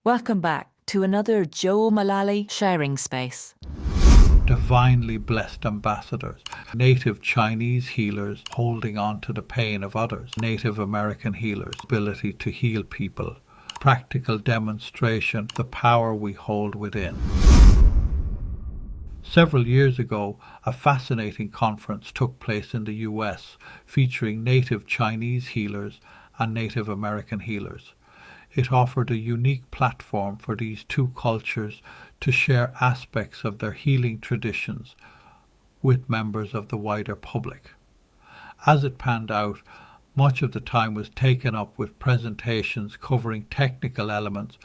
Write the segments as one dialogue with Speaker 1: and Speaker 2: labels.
Speaker 1: Welcome back to another Joe Mullally sharing space.
Speaker 2: Divinely blessed ambassadors, native Chinese healers holding on to the pain of others, Native American healers' ability to heal people, practical demonstration, the power we hold within. Several years ago, a fascinating conference took place in the US featuring native Chinese healers and Native American healers. It offered a unique platform for these two cultures to share aspects of their healing traditions with members of the wider public. As it panned out, much of the time was taken up with presentations covering technical elements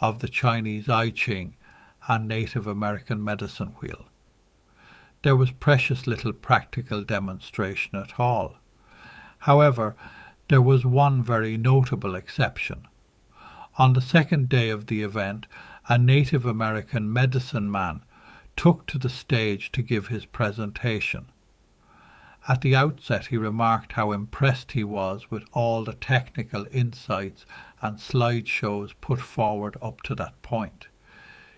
Speaker 2: of the Chinese I Ching and Native American medicine wheel. There was precious little practical demonstration at all. However, there was one very notable exception. On the second day of the event, a Native American medicine man took to the stage to give his presentation. At the outset, he remarked how impressed he was with all the technical insights and slideshows put forward up to that point.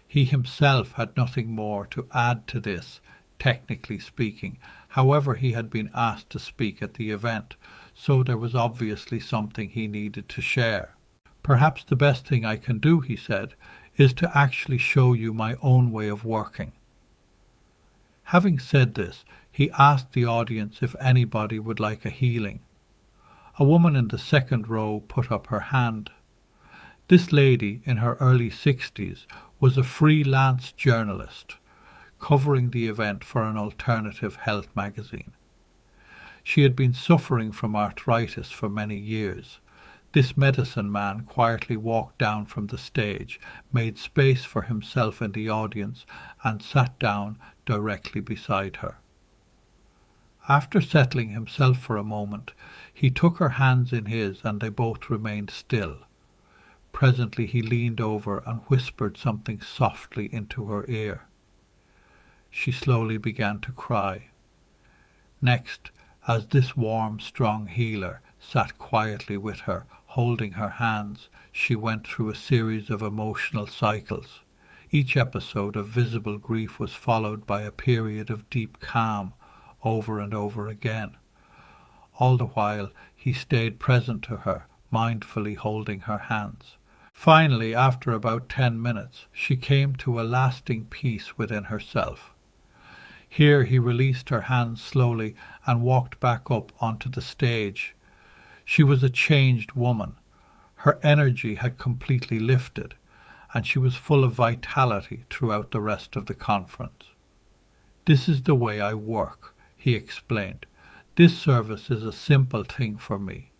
Speaker 2: He himself had nothing more to add to this, technically speaking. However, he had been asked to speak at the event, so there was obviously something he needed to share. Perhaps the best thing I can do, he said, is to actually show you my own way of working. Having said this, he asked the audience if anybody would like a healing. A woman in the second row put up her hand. This lady, in her early 60s, was a freelance journalist, covering the event for an alternative health magazine. She had been suffering from arthritis for many years. This medicine man quietly walked down from the stage, made space for himself in the audience, and sat down directly beside her. After settling himself for a moment, he took her hands in his and they both remained still. Presently he leaned over and whispered something softly into her ear. She slowly began to cry. Next, as this warm, strong healer sat quietly with her, holding her hands, she went through a series of emotional cycles. Each episode of visible grief was followed by a period of deep calm, over and over again. All the while he stayed present to her, mindfully holding her hands. Finally, after about 10 minutes, she came to a lasting peace within herself. Here he released her hands slowly and walked back up onto the stage. She was a changed woman. Her energy had completely lifted, and she was full of vitality throughout the rest of the conference. "This is the way I work," he explained. "This service is a simple thing for me.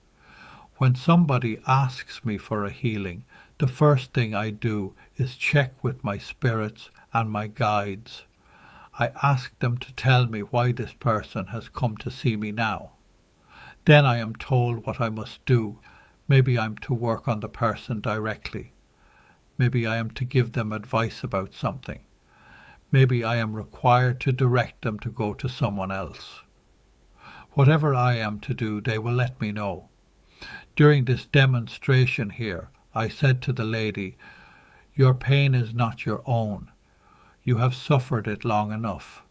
Speaker 2: When somebody asks me for a healing, the first thing I do is check with my spirits and my guides. I ask them to tell me why this person has come to see me now. Then I am told what I must do. Maybe I'm to work on the person directly. Maybe I am to give them advice about something. Maybe I am required to direct them to go to someone else. Whatever I am to do, they will let me know. During this demonstration here, I said to the lady, 'Your pain is not your own. You have suffered it long enough.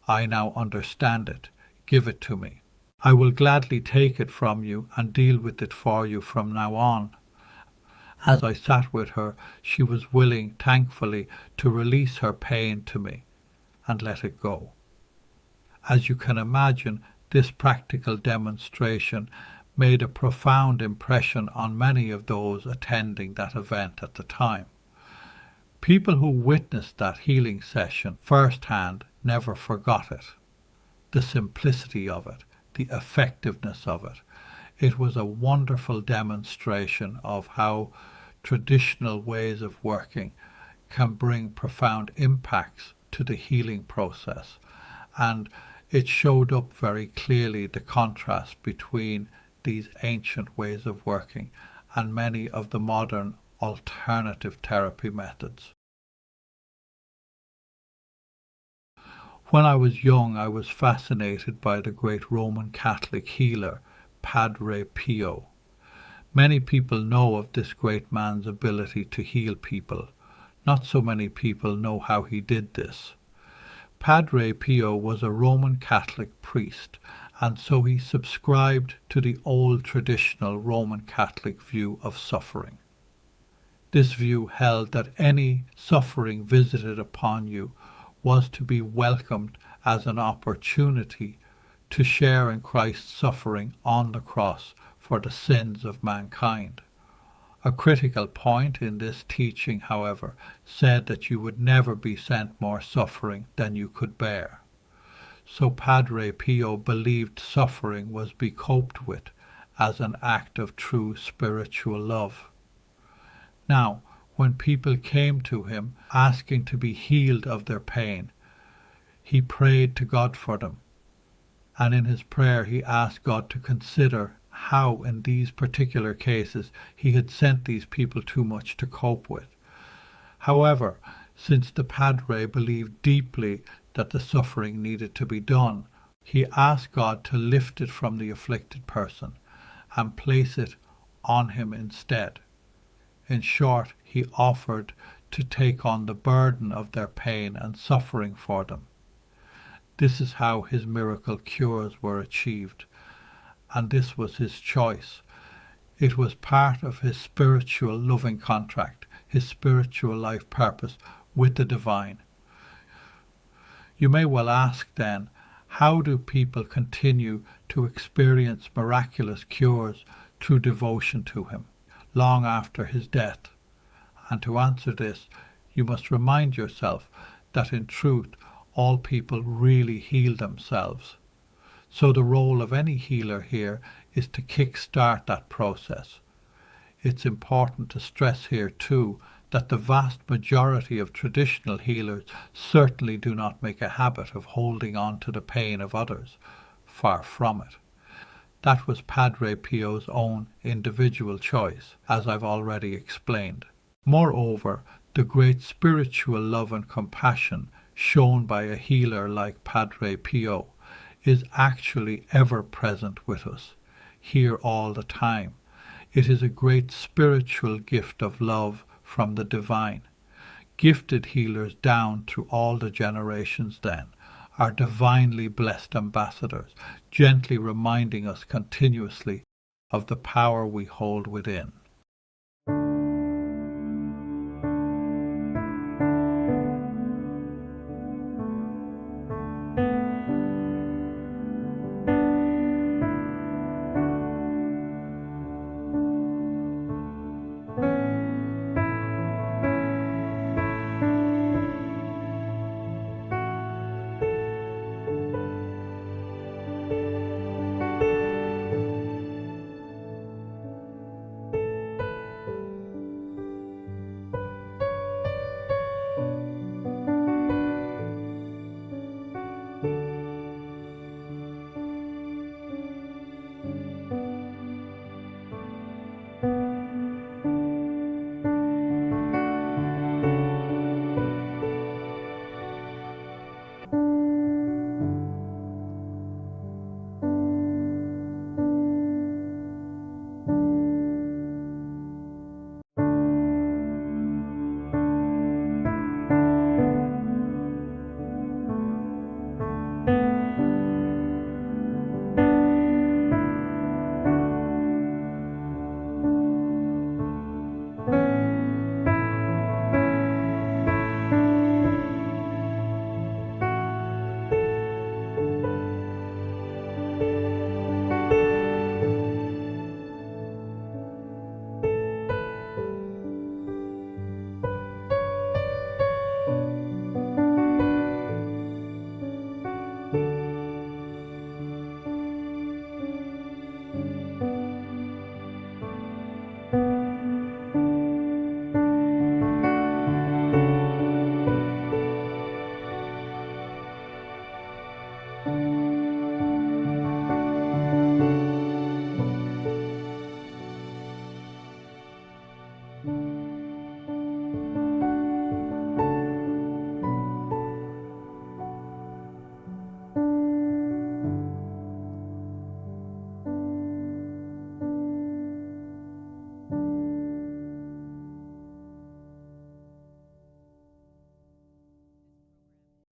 Speaker 2: I now understand it. Give it to me. I will gladly take it from you and deal with it for you from now on.' As I sat with her, she was willing, thankfully, to release her pain to me and let it go." As you can imagine, this practical demonstration made a profound impression on many of those attending that event at the time. People who witnessed that healing session firsthand never forgot it. The simplicity of it, the effectiveness of it. It was a wonderful demonstration of how traditional ways of working can bring profound impacts to the healing process, and it showed up very clearly the contrast between these ancient ways of working and many of the modern alternative therapy methods. When I was young, I was fascinated by the great Roman Catholic healer, Padre Pio. Many people know of this great man's ability to heal people. Not so many people know how he did this. Padre Pio was a Roman Catholic priest, and so he subscribed to the old traditional Roman Catholic view of suffering. This view held that any suffering visited upon you was to be welcomed as an opportunity to share in Christ's suffering on the cross for the sins of mankind. A critical point in this teaching, however, said that you would never be sent more suffering than you could bear. So Padre Pio believed suffering was to be coped with as an act of true spiritual love. Now, when people came to him asking to be healed of their pain, he prayed to God for them. And in his prayer he asked God to consider how in these particular cases he had sent these people too much to cope with. However, since the Padre believed deeply that the suffering needed to be done, he asked God to lift it from the afflicted person and place it on him instead. In short, he offered to take on the burden of their pain and suffering for them. This is how his miracle cures were achieved, and this was his choice. It was part of his spiritual loving contract, his spiritual life purpose with the divine. You may well ask then, how do people continue to experience miraculous cures through devotion to him long after his death? And to answer this, you must remind yourself that in truth all people really heal themselves. So the role of any healer here is to kick-start that process. It's important to stress here too that the vast majority of traditional healers certainly do not make a habit of holding on to the pain of others. Far from it. That was Padre Pio's own individual choice, as I've already explained. Moreover, the great spiritual love and compassion shown by a healer like Padre Pio is actually ever present with us, here all the time. It is a great spiritual gift of love from the divine. Gifted healers down through all the generations then are divinely blessed ambassadors, gently reminding us continuously of the power we hold within.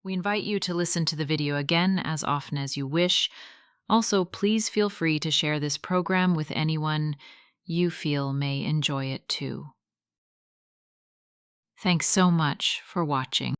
Speaker 3: We invite you to listen to the video again as often as you wish. Also, please feel free to share this program with anyone you feel may enjoy it too. Thanks so much for watching.